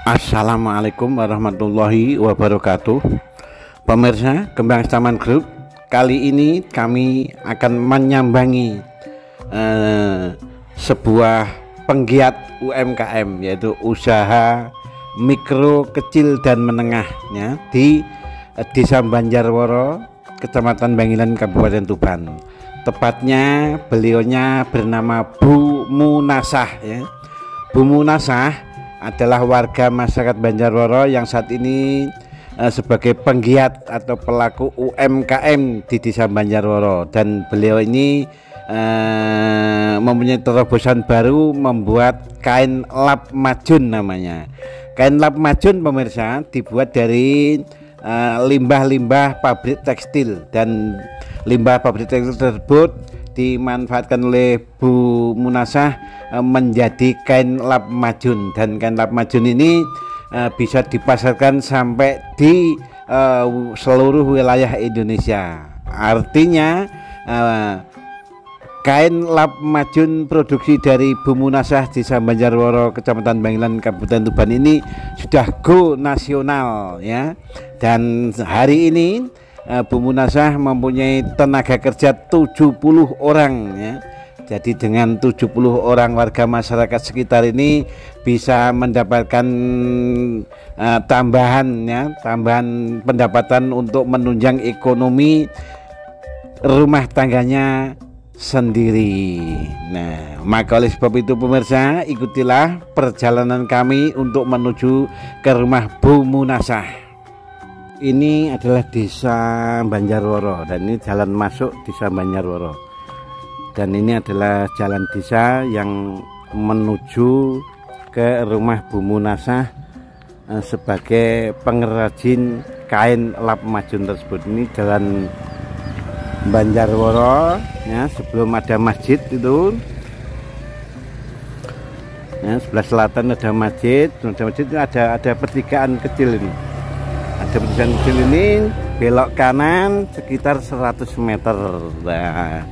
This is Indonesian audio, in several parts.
Assalamualaikum warahmatullahi wabarakatuh. Pemirsa Kembang Taman Group, kali ini kami akan menyambangi sebuah penggiat UMKM, yaitu usaha mikro, kecil dan menengahnya di Desa Banjarworo, Kecamatan Bangilan, Kabupaten Tuban. Tepatnya beliaunya bernama Bu Munasah, ya. Bu Munasah adalah warga masyarakat Banjarworo yang saat ini sebagai penggiat atau pelaku UMKM di Desa Banjarworo, dan beliau ini mempunyai terobosan baru membuat kain lap majun namanya. Kain lap majun, pemirsa, dibuat dari limbah-limbah pabrik tekstil, dan limbah pabrik tekstil tersebut dimanfaatkan oleh Bu Munasah menjadi kain lap majun, dan kain lap majun ini bisa dipasarkan sampai di seluruh wilayah Indonesia. Artinya kain lap majun produksi dari Bu Munasah Desa Banjarworo, Kecamatan Bangilan, Kabupaten Tuban ini sudah go nasional, ya. Dan hari ini Bu Munasah mempunyai tenaga kerja 70 orang, ya. Jadi dengan 70 orang warga masyarakat sekitar ini bisa mendapatkan tambahan pendapatan untuk menunjang ekonomi rumah tangganya sendiri. Nah, maka oleh sebab itu pemirsa, ikutilah perjalanan kami untuk menuju ke rumah Bu Munasah. Ini adalah Desa Banjarworo, dan ini jalan masuk Desa Banjarworo, dan ini adalah jalan desa yang menuju ke rumah Bu Munasah sebagai pengrajin kain lap majun tersebut. Ini jalan Banjarworo, ya, sebelum ada masjid itu, ya, sebelah selatan ada masjid, ada pertigaan kecil ini. Ada pertigaan kecil ini, belok kanan sekitar 100 meter. Nah,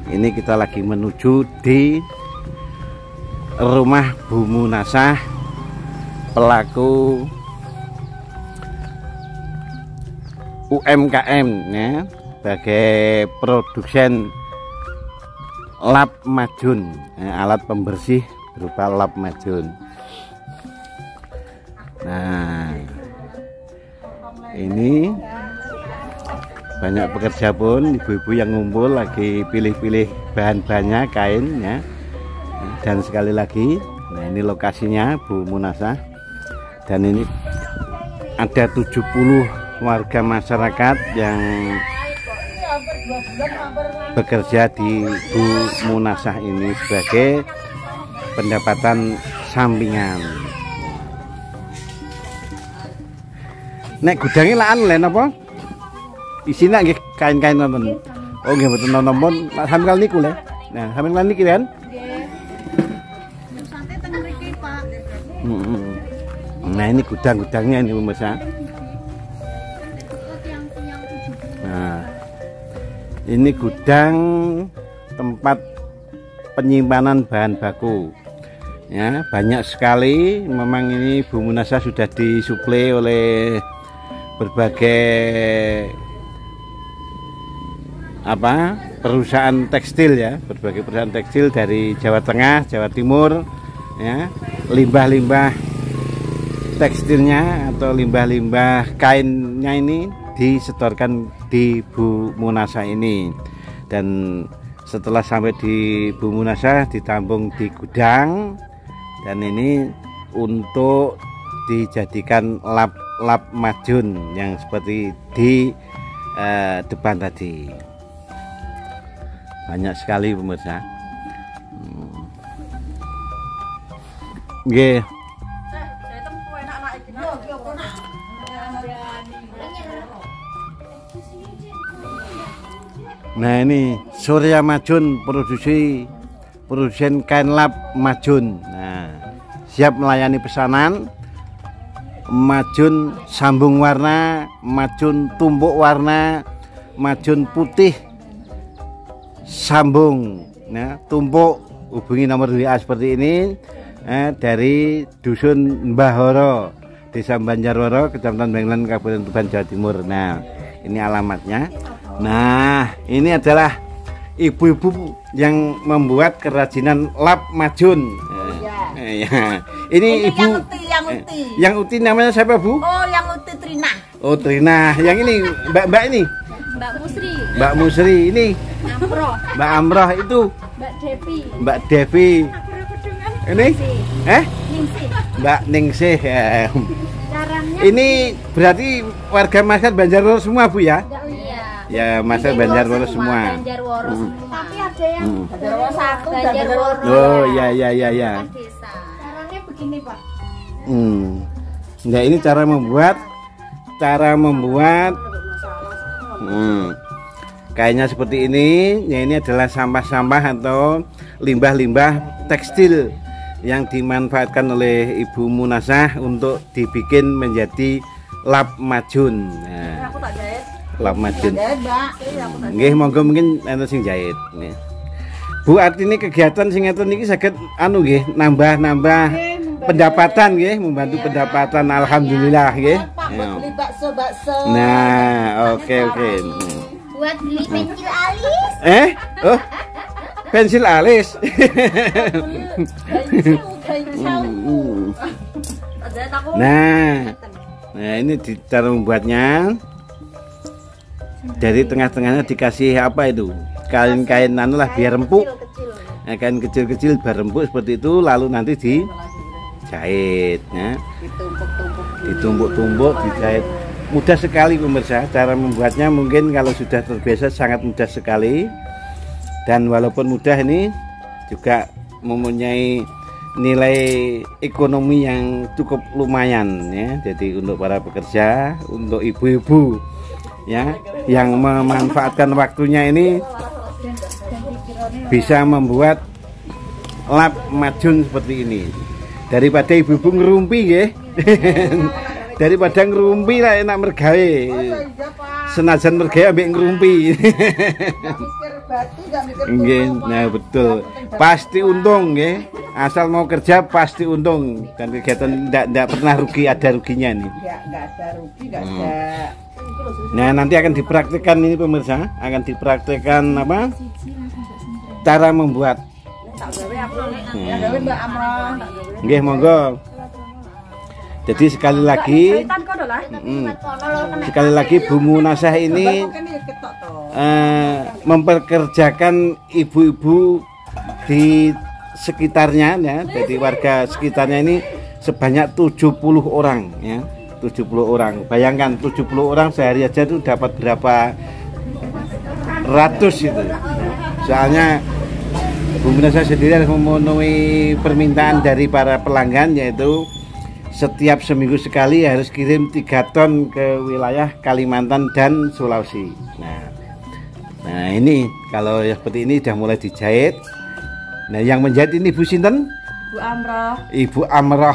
ini kita lagi menuju di rumah Bu Munasah, pelaku UMKM, ya, sebagai produsen lap majun, ya, alat pembersih berupa lap majun. Nah, ini banyak pekerja pun, ibu-ibu yang ngumpul lagi pilih-pilih bahan-bahannya, kainnya. Dan sekali lagi, nah ini lokasinya Bu Munasah, dan ini ada 70 warga masyarakat yang bekerja di Bu Munasah ini sebagai pendapatan sampingan. Nek gudangnya laan lain apa? Isinya nggih kain-kain nonton. Oh nggih mboten nonton, sampeyan niku le. Nah, sampeyan niki kan? Nah, ini gudang-gudangnya ini pemirsa. Nah, ini gudang tempat penyimpanan bahan baku. Ya, banyak sekali. Memang ini Bu Munasah sudah disuplai oleh berbagai perusahaan tekstil, ya, berbagai perusahaan tekstil dari Jawa Tengah, Jawa Timur, ya. Limbah-limbah tekstilnya atau limbah-limbah kainnya ini disetorkan di Bu Munasah ini, dan setelah sampai di Bu Munasah ditampung di gudang, dan ini untuk dijadikan lap majun yang seperti di depan tadi. Banyak sekali pemirsa. Nggih. Nah, ini Surya Majun, produsen kain lap majun. Nah, siap melayani pesanan majun sambung warna, majun tumbuk warna, majun putih sambung, nah, tumpuk. Hubungi nomor WA seperti ini. dari Dusun Mbah Horo, Desa Banjarworo, Kecamatan Banglan, Kabupaten Tuban, Jawa Timur. Nah, ini alamatnya. Nah, ini adalah ibu-ibu yang membuat kerajinan lap majun. Ya. Ini ibu yang uti namanya siapa, Bu? Oh, yang uti Trina. Oh, Trina. Yang ini Mbak ini? Mbak Musri. Mbak Musri ini. Amroh. Mbak Amroh itu. Mbak Devi. Mbak Devi. Ini? Ningsih. Mbak Ningsih. Caranya Ini berarti warga masyarakat Banjarworo semua, Bu ya? iya. Ya, masyarakat Banjarworo semua. Banjarworo semua. Tapi ada yang Banjarworo 1, Banjarworo. Oh, ya. Desa. Caranya begini, Pak. Nah, ini cara membuat kayaknya seperti ini. Ya, ini adalah sampah-sampah atau limbah-limbah tekstil yang dimanfaatkan oleh Ibu Munasah untuk dibikin menjadi lap majun. Nah, Aku tak jahit. lap majun. Jahit, Mbak. Nggih, monggo mungkin ana sing jahit. Nih. Bu, artinya kegiatan sing ngeten niki saged anu nggih, nambah pendapatan nggih, membantu pendapatan. Alhamdulillah nggih. Pak, buat beli bakso. Nah, oke. Buat beli pensil alis. Oh, pensil alis. Nah, ini cara membuatnya. Dari tengah-tengahnya dikasih apa itu? Kain-kain anu lah biar empuk. Nah, kain kecil-kecil biar empuk seperti itu, lalu nanti dijahit, ya. Ditumbuk-tumbuk, dijahit. Mudah sekali pemirsa, cara membuatnya mungkin kalau sudah terbiasa sangat mudah sekali. Dan walaupun mudah, ini juga mempunyai nilai ekonomi yang cukup lumayan, ya. Jadi untuk para pekerja, untuk ibu-ibu ya yang memanfaatkan waktunya ini bisa membuat lap majun seperti ini. Daripada ibu-ibu ngerumpi ya. Daripada ngerumpi lah enak mergawe. Senajan mergawe ambek ngerumpi. Nah, betul. Pasti untung ya. Asal mau kerja pasti untung, dan kegiatan tidak pernah rugi, ada ruginya nih. Enggak ada rugi, enggak ada. Nah, nanti akan dipraktikkan ini pemirsa, akan dipraktikkan apa? Cara membuat. Nggih, monggo. Jadi sekali lagi Bu Munasah ini memperkerjakan ibu-ibu di sekitarnya ya, jadi warga sekitarnya ini sebanyak 70 orang ya. 70 orang. Bayangkan 70 orang sehari aja itu dapat berapa ratus itu. Soalnya Bu Munasah sendiri harus memenuhi permintaan dari para pelanggan, yaitu setiap seminggu sekali harus kirim 3 ton ke wilayah Kalimantan dan Sulawesi. Nah ini kalau seperti ini sudah mulai dijahit. Nah, yang menjahit ini Bu sinten? Bu Amroh. Ibu Amroh.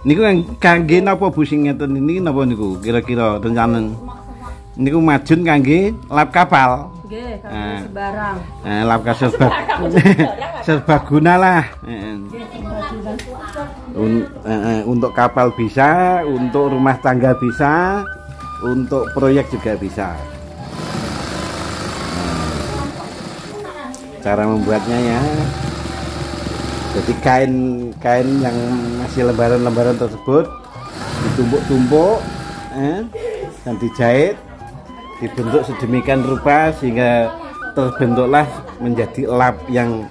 Niku kangge napa Bu sing ngeten ini napa niku kira-kira rencana niku majun kangge lap kapal. Nggih, kangge sembarang. Lap kapal serbaguna lah. Untuk kapal bisa, untuk rumah tangga bisa, untuk proyek juga bisa. Cara membuatnya ya, jadi kain yang masih lembaran-lembaran tersebut ditumbuk-tumbuk dan dijahit, dibentuk sedemikian rupa sehingga terbentuklah menjadi lap yang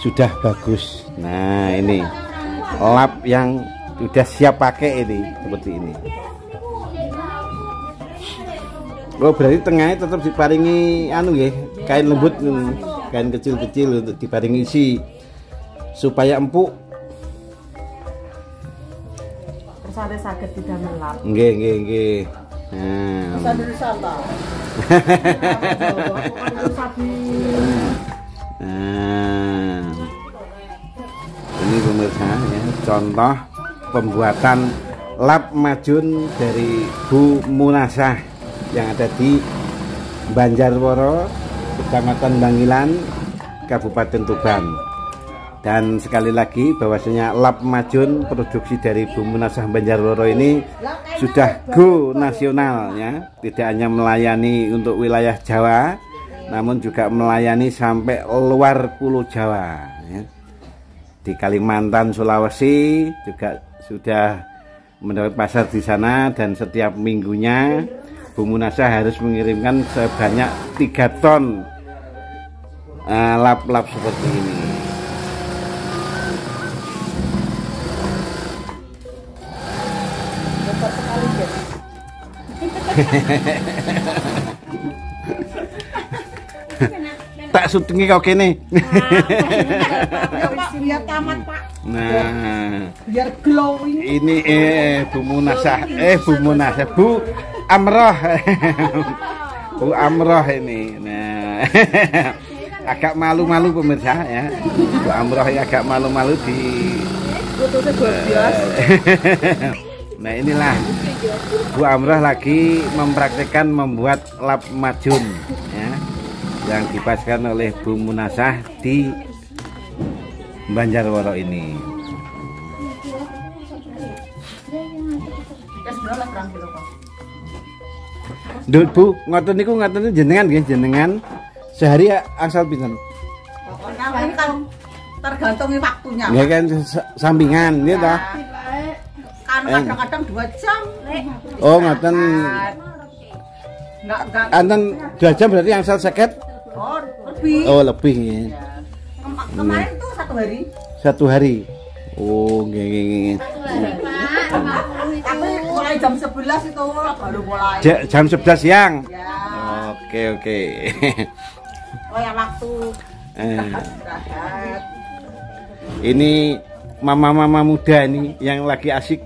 sudah bagus. Nah, ini lap yang sudah siap pakai ini seperti ini. Oh, berarti tengahnya tetap diparingi anu nggih, kain lembut, kain kecil-kecil untuk diparingi isi supaya empuk. Persane saged didamel lap. Nggih. Ini pemirsa ya, contoh pembuatan lap majun dari Bu Munasah yang ada di Banjarworo, Kecamatan Bangilan, Kabupaten Tuban. Dan sekali lagi bahwasanya Lap Majun produksi dari Bumunasah Banjarworo ini sudah go nasional ya, tidak hanya melayani untuk wilayah Jawa, namun juga melayani sampai luar Pulau Jawa ya. Di Kalimantan, Sulawesi juga sudah mendapat pasar di sana, dan setiap minggunya Bumunasah harus mengirimkan sebanyak 3 ton lap-lap seperti ini. Tak syutingi kau kene. Biar tamat, Pak. Nah, Biar glowing. ini Bu Amroh. Bu Amroh ini. Nah, agak malu-malu pemirsa ya. Bu Amroh ya agak malu-malu di. Nah, inilah Bu Amroh lagi mempraktikkan membuat lap majun ya, yang dipaskan oleh Bumunasah di Banjarworo ini. Nduk Bu, ngoten niku jenengan nggih, jenengan sehari angsal pinten? Pokoknya kan tergantung waktunya. Nggih kan sampingan nggih ta? Kan kadang-kadang 2 jam. Oh, ngoten. Enggak. Anten 2 jam berarti angsal 50? Oh, lebih. Oh, lebih nggih. Kemarin tuh 1 hari. 1 hari. Oh, nggih. Tapi mulai jam 11 itu baru mulai. Jam 11 siang. Ya. Oke. Oh ya, waktu istirahat. Ini mama-mama muda ini yang lagi asik.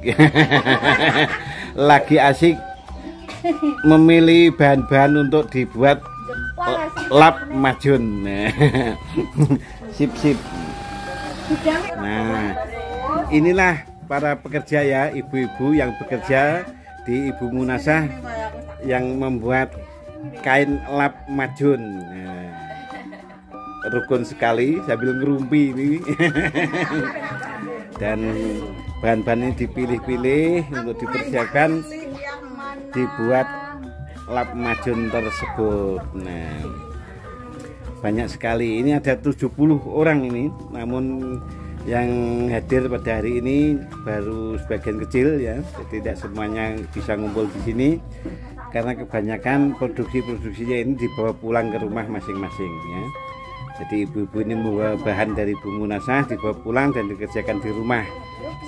Lagi asik memilih bahan-bahan untuk dibuat lap majun. Sip. Nah, inilah para pekerja ya, ibu-ibu yang bekerja di Ibu Munasah yang membuat kain lap majun. Nah, rukun sekali sambil ngerumpi ini. Dan bahan-bahan ini dipilih-pilih untuk dipersiapkan dibuat lap majun tersebut. Nah, banyak sekali, ini ada 70 orang ini, namun yang hadir pada hari ini baru sebagian kecil ya, jadi tidak semuanya bisa ngumpul di sini karena kebanyakan produksinya ini dibawa pulang ke rumah masing-masing ya. Jadi ibu-ibu ini membawa bahan dari Bumunasah, dibawa pulang dan dikerjakan di rumah.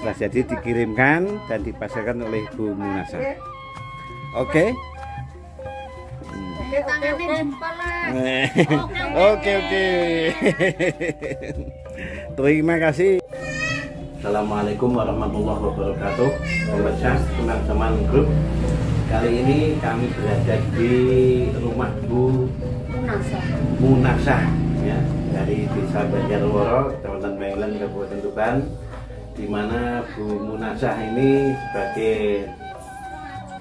Setelah jadi dikirimkan dan dipasarkan oleh Bumunasah. Oke. Oke. Terima kasih. Assalamualaikum warahmatullahi wabarakatuh. Pemirsa teman-teman grup. Kali ini kami berada di rumah Bu Munasah ya, dari Desa Banjarworo, Kecamatan Bangilan, Kabupaten Tuban, di mana Bu Munasah ini sebagai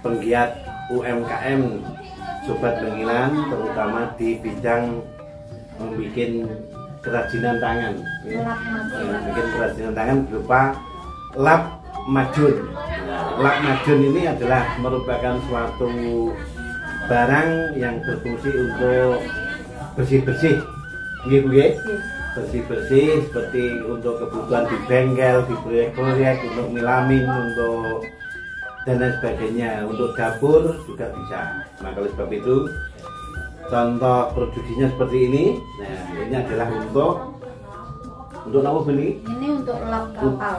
penggiat UMKM Sobat Bangilan, terutama di bidang membuat kerajinan tangan, bikin kerajinan tangan berupa lap majun. Lap majun ini adalah merupakan suatu barang yang berfungsi untuk bersih-bersih, bersih-bersih seperti untuk kebutuhan di bengkel, di proyek-proyek, untuk milamin, untuk dan lain sebagainya, untuk dapur juga bisa. Nah, oleh sebab itu contoh produksinya seperti ini. Nah, ini adalah untuk apa beli? Ini untuk lap kapal.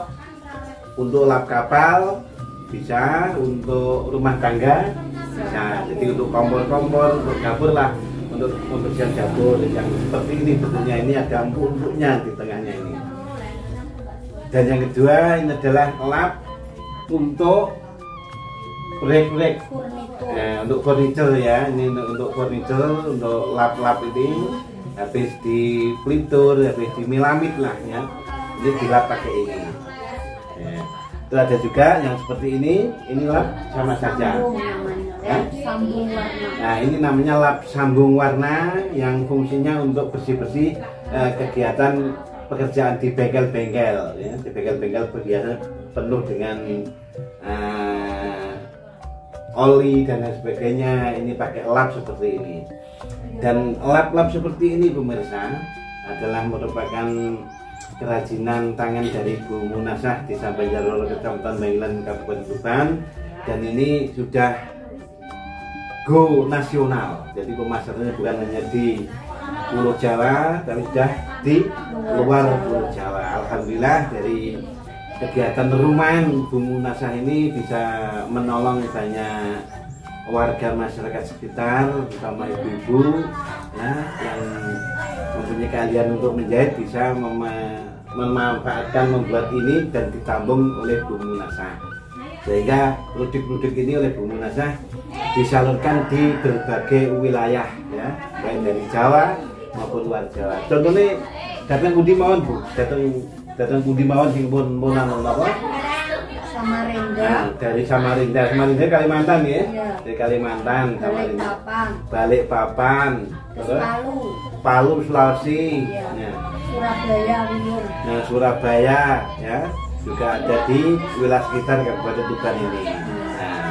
Untuk lap kapal bisa, untuk rumah tangga bisa. Jadi untuk kompor-kompor, untuk dapur lah, untuk pembersihan dapur yang seperti ini bentuknya. Ini ada empuk-empuknya di tengahnya ini. Dan yang kedua ini adalah lap untuk proyek-proyek, untuk furniture ya. Ini untuk furniture, untuk lap-lap ini habis di pelitur, habis di milamit lah ya. Ini dilap pakai ini ya. Itu ada juga yang seperti ini lap sama saja. Sambung warna. Nah, ini namanya lap sambung warna yang fungsinya untuk bersih-bersih kegiatan pekerjaan di bengkel-bengkel ya. Di bengkel-bengkel biasanya penuh dengan oli dan lain sebagainya. Ini pakai lap seperti ini. Dan lap-lap seperti ini pemirsa adalah merupakan kerajinan tangan dari Bu Munasah Desa Banjarloro, Kecamatan Bangkilan, Kabupaten Tuban, dan ini sudah go nasional. Jadi pemasarannya bukan hanya di Pulau Jawa, tapi sudah di luar Pulau Jawa. Alhamdulillah dari kegiatan rumahan Bu Munasah ini bisa menolong banyak warga masyarakat sekitar, terutama ibu-ibu ya, yang mempunyai keahlian untuk menjahit, bisa memanfaatkan membuat ini dan ditambung oleh Bu Munasah, sehingga produk-produk ini oleh Bu Munasah disalurkan di berbagai wilayah ya, baik dari Jawa maupun luar Jawa. Contohnya datang Budi Mawon Bu, datang Budi Mawon sing pun apa? Samarinda. Nah, dari Samarinda Kalimantan ya, Iya. Dari Kalimantan, Samarinda. Balikpapan, terus Palu Sulawesi, Iya. ya. Surabaya, Riau. Nah, Surabaya ya, juga ada di wilayah sekitar Kabupaten Tuban ini. Nah,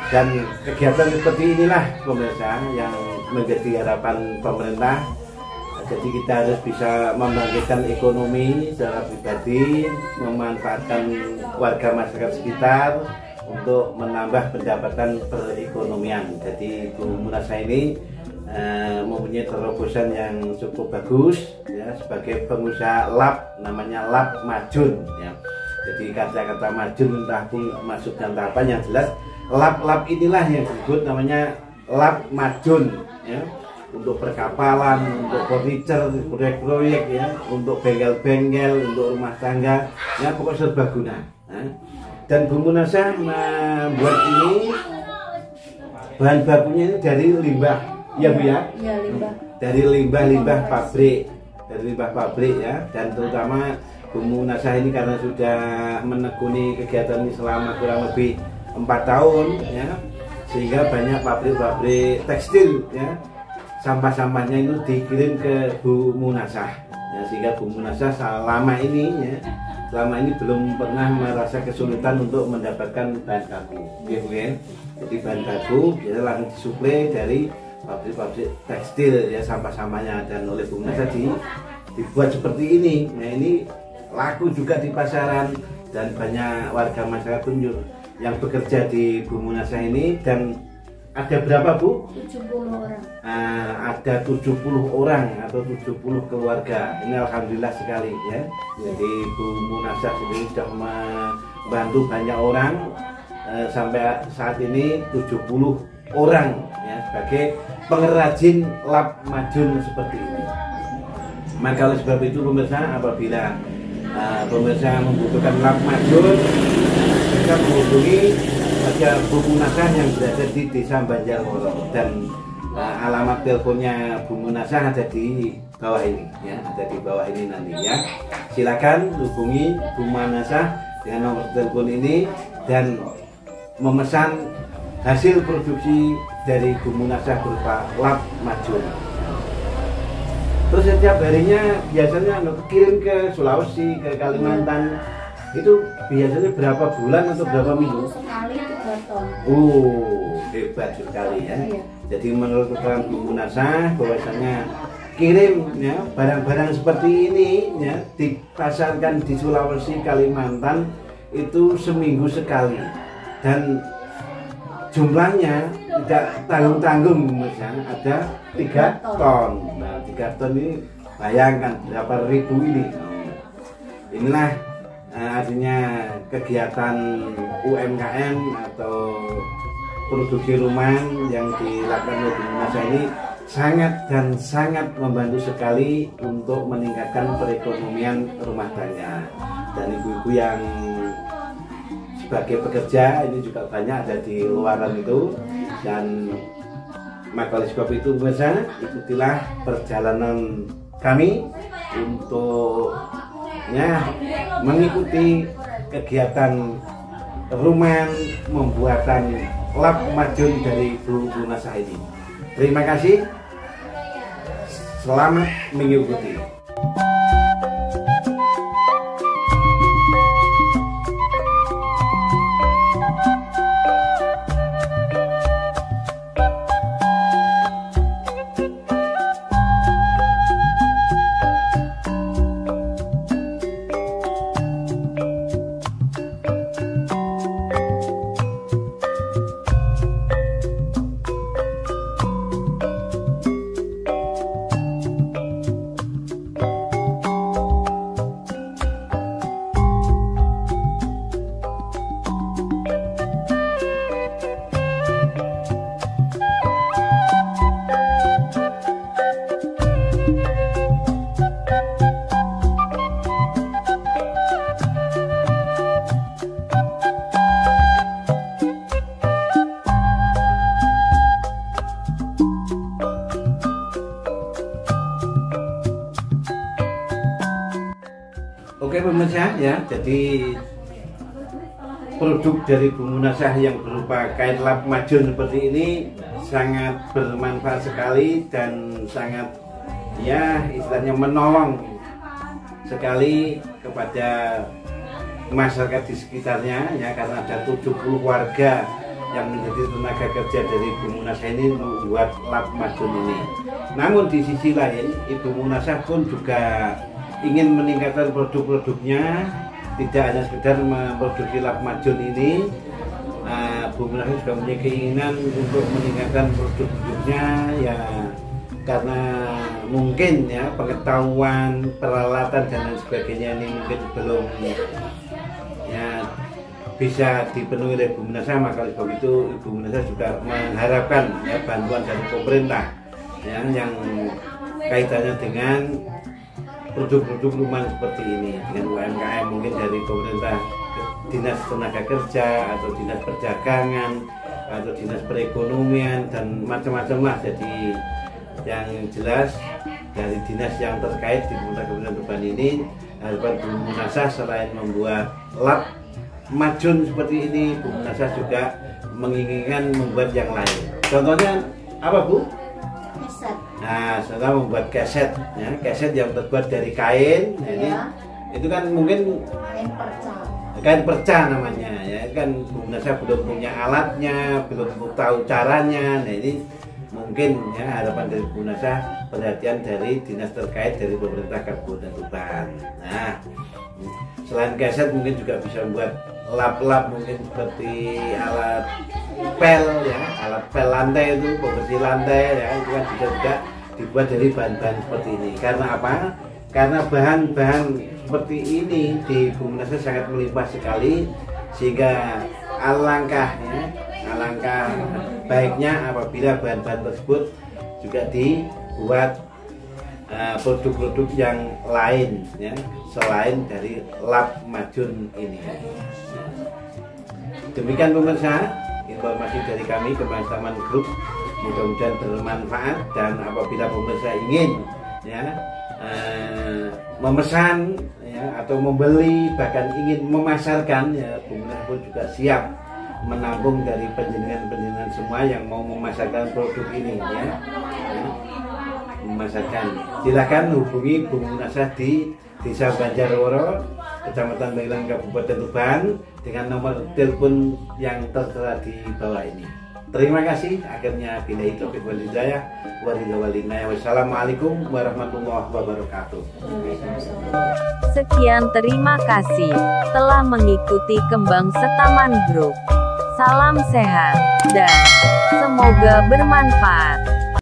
dan kegiatan seperti inilah pemirsa yang menjadi harapan pemerintah. Jadi kita harus bisa membangkitkan ekonomi secara pribadi, memanfaatkan warga masyarakat sekitar untuk menambah pendapatan perekonomian. Jadi Bu Munasah ini mempunyai terobosan yang cukup bagus ya, sebagai pengusaha lap, namanya lap majun ya. Jadi kata-kata majun entah pun masukkan apa, yang jelas lap inilah yang disebut namanya lap majun ya. Untuk perkapalan, untuk furniture, proyek-proyek ya, untuk bengkel-bengkel, untuk rumah tangga, ya pokoknya serbaguna. Nah, dan Bu Munasah membuat ini bahan bakunya ini dari limbah, ya Bu ya? Iya, limbah. Dari limbah pabrik ya, dan terutama Bu Munasah ini karena sudah menekuni kegiatan ini selama kurang lebih 4 tahun ya, sehingga banyak pabrik-pabrik tekstil ya, sampah-sampahnya itu dikirim ke Bu Munasah ya, sehingga Bu Munasah selama ini belum pernah merasa kesulitan untuk mendapatkan bahan baku ya, Bu ya. Jadi bahan baku biasanya langsung disuplai dari pabrik-pabrik tekstil ya, sampah-sampahnya, dan oleh Bu Munasah dibuat seperti ini. Nah, ini laku juga di pasaran dan banyak warga masyarakat pun yang bekerja di Bu Munasah ini. Dan ada berapa Bu? 70 orang. Ada 70 orang atau 70 keluarga. Ini alhamdulillah sekali ya. Jadi Bu Munasah sendiri sudah membantu banyak orang, sampai saat ini 70 orang ya, sebagai pengrajin lap majun seperti ini. Maka oleh sebab itu pemirsa, apabila pemirsa membutuhkan lap majun, bisa menghubungi ada Bu Munasah yang berada di Desa Banjarloro, dan alamat teleponnya Bu Munasah ada di bawah ini ya, ada di bawah ini nanti ya. Silakan hubungi Bu Munasah dengan nomor telepon ini dan memesan hasil produksi dari Bu Munasah berupa lap majun. Terus setiap harinya biasanya kirim ke Sulawesi, ke Kalimantan. Itu biasanya berapa bulan atau berapa minggu? Sekali 3 ton. Hebat sekali ya. Iya. Jadi menurut keterangan Bu Munasah bahwasanya kirim ya barang-barang seperti ini ya, dipasarkan di Sulawesi, Kalimantan itu seminggu sekali, dan jumlahnya tidak tanggung-tanggung, misalnya ada 3 ton. Nah, 3 ton ini bayangkan berapa ribu ini. Inilah artinya kegiatan UMKM atau produksi rumahan yang dilakukan oleh Bu Munasah ini sangat membantu sekali untuk meningkatkan perekonomian rumah tangga. Dan ibu-ibu yang sebagai pekerja ini juga banyak ada di luaran itu. Dan maka oleh sebab itu pemirsa, ikutilah perjalanan kami untuk mengikuti kegiatan rumah pembuatan lap madun dari Bu Munasah ini. Terima kasih, selamat mengikuti. Oke pemirsa ya, jadi produk dari Bu Munasah yang berupa kain lap madun seperti ini sangat bermanfaat sekali dan sangat ya istilahnya menolong sekali kepada masyarakat di sekitarnya ya, karena ada 70 warga yang menjadi tenaga kerja dari Bu Munasah ini membuat lap madun ini. Namun di sisi lain Ibu Munasah pun juga ingin meningkatkan produk-produknya, tidak hanya sekedar memproduksi lap madun ini. Bu Munasah juga punya keinginan untuk meningkatkan produk-produknya ya, karena mungkin ya pengetahuan, peralatan dan lain sebagainya ini mungkin belum ya bisa dipenuhi oleh Bu Munasah. Maka oleh sebab itu Ibu Munasah juga mengharapkan ya bantuan dari pemerintah ya, yang kaitannya dengan produk-produk rumahan seperti ini, dengan UMKM, mungkin dari pemerintah, dinas tenaga kerja atau dinas perdagangan atau dinas perekonomian dan macam-macam lah. Jadi yang jelas dari dinas yang terkait di Kabupaten Tuban ini, harapan Bu Munasah selain membuat lap madun seperti ini, Bu Munasah juga menginginkan membuat yang lain. Contohnya apa Bu? Nah, setelah membuat keset, ya, keset yang terbuat dari kain, ya, ini, itu kan mungkin kain perca namanya, ya kan Bu Munasah belum punya alatnya, belum tahu caranya. Nah ini mungkin ya harapan dari Bu Munasah, perhatian dari dinas terkait dari pemerintah Kabupaten Tuban. Nah, selain keset mungkin juga bisa membuat lap-lap, mungkin seperti alat pel ya, alat pel lantai itu, pembersih lantai ya, itu kan bisa juga dibuat dari bahan-bahan seperti ini. Karena apa? Karena bahan-bahan seperti ini di Bu Munasah sangat melimpah sekali, sehingga alangkah baiknya apabila bahan-bahan tersebut juga dibuat produk-produk yang lain ya, selain dari lap madun ini. Demikian pemirsa, informasi dari kami Kemastaman Group, mudah-mudahan bermanfaat. Dan apabila pemirsa ingin ya memesan ya, atau membeli, bahkan ingin memasarkan ya, Bu Munasah pun juga siap menampung dari penjenengan-penjenengan semua yang mau memasarkan produk ini ya, memasarkan. Silakan hubungi Bu Munasah di Desa Banjarworo, Kecamatan Bailang, Kabupaten Tuban, dengan nomor telepon yang tertera di bawah ini. Terima kasih. Akhirnya billahi taufiq wal hidayah. Wassalamualaikum warahmatullahi wabarakatuh. Sekian, terima kasih telah mengikuti Kembang Setaman Group. Salam sehat dan semoga bermanfaat.